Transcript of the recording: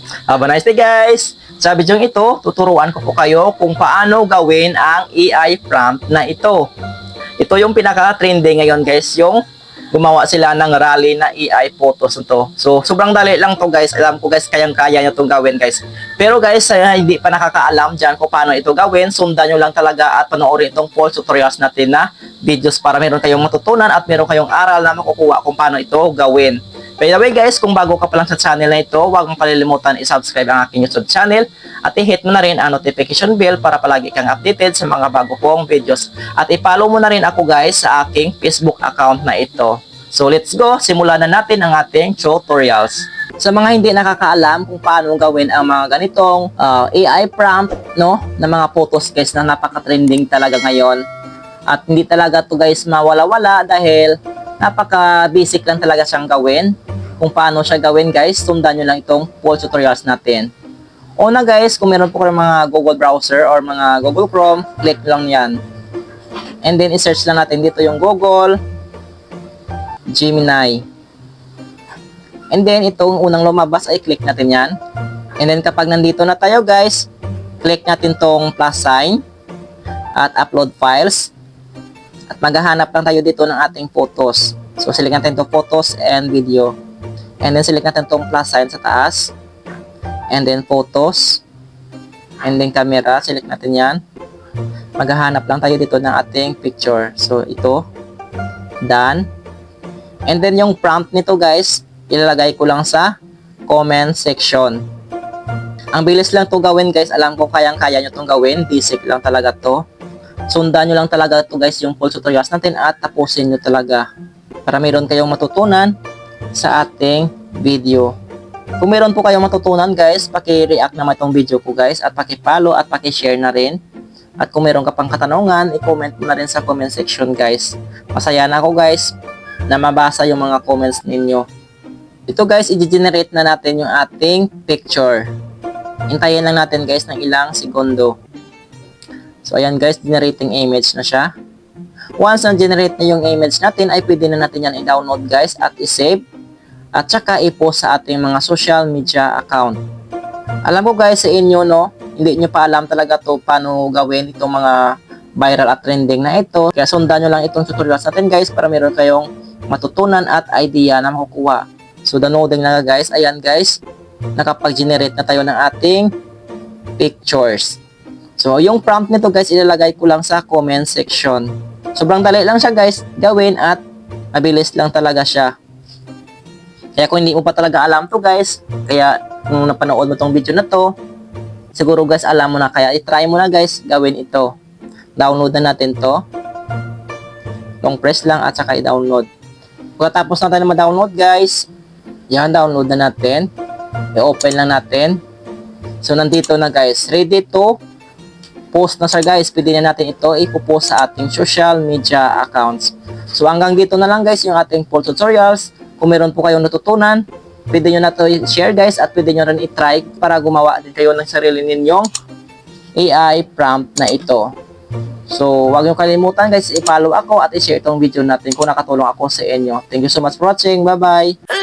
Have a nice day guys! Sa video ito, tuturuan ko po kayo kung paano gawin ang AI prompt na ito. Ito yung pinaka-trending ngayon guys, yung gumawa sila ng rally na AI photos nito. So, sobrang dali lang to guys. Alam ko guys, kayang-kaya nyo itong gawin guys. Pero guys, hindi pa nakakaalam dyan kung paano ito gawin, sundan nyo lang talaga at panoorin itong full tutorials natin na videos para meron kayong matutunan at meron kayong aral na makukuha kung paano ito gawin. By the way guys, kung bago ka pa lang sa channel na ito, huwag mong kalilimutan i-subscribe ang aking YouTube channel at i-hit mo na rin ang notification bell para palagi kang updated sa mga bago kong videos. At i-follow mo na rin ako guys sa aking Facebook account na ito. So let's go, simulan na natin ang ating tutorials. Sa mga hindi nakakaalam kung paano gawin ang mga ganitong AI prompt no, na mga photos guys na napaka-trending talaga ngayon. At hindi talaga to guys mawala-wala dahil napaka-basic lang talaga siyang gawin. Kung paano siya gawin guys, sundan nyo lang itong full tutorials natin. Una guys, kung meron po kayo mga Google browser or mga Google Chrome, click lang yan. And then i-search lang natin dito yung Google Gemini. And then itong unang lumabas ay click natin yan. And then kapag nandito na tayo guys, click natin tong plus sign at upload files. At maghahanap lang tayo dito ng ating photos. So select natin itong photos and video. And then select natin itong plus sign sa taas. And then photos. And then camera, select natin yan. Maghahanap lang tayo dito ng ating picture. So ito, done. And then yung prompt nito guys, ilalagay ko lang sa comment section. Ang bilis lang to gawin guys, alam ko kayang-kaya nyo itong gawin, basic lang talaga to. Sundan nyo lang talaga to guys yung full tutorials natin at tapusin nyo talaga para meron kayong matutunan sa ating video. Kung meron po kayong matutunan guys, paki-react naman itong video ko guys at paki-follow at paki-share na rin. At kung meron ka pang katanungan, i-comment mo na rin sa comment section guys. Masaya na ako guys na mabasa yung mga comments ninyo. Ito guys, i-generate na natin yung ating picture. Hintayin lang natin guys ng ilang segundo. So ayan guys, generating image na siya. Once na-generate na yung image natin, ay pwede na natin yan i-download guys at i-save. At saka i-post sa ating mga social media account. Alam ko guys sa inyo no, hindi nyo pa alam talaga to paano gawin itong mga viral at trending na ito. Kaya sundan nyo lang itong tutorials natin guys para meron kayong matutunan at idea na makukuha. So downloading na guys, ayan guys, nakapag-generate na tayo ng ating pictures. So yung prompt nito guys, ilalagay ko lang sa comment section. Sobrang dali lang siya guys gawin at mabilis lang talaga siya. Kaya kung hindi mo pa talaga alam to guys, kaya kung napanood mo tong video na to, siguro guys alam mo na, kaya i-try mo na guys gawin ito. Download na natin to. Long press lang at saka i-download. Pagkatapos natin na ma-download guys, yan, download na natin. I-open lang natin. So nandito na guys, ready to post na siya guys. Pwede na natin ito ipopost sa ating social media accounts. So hanggang dito na lang guys yung ating full tutorials. Kung meron po kayong natutunan, pwede nyo na ito i-share guys at pwede nyo rin i-try para gumawa din kayo ng sarili ninyong AI prompt na ito. So huwag nyo kalimutan guys, i-follow ako at i-share itong video natin kung nakatulong ako sa inyo. Thank you so much for watching. Bye bye!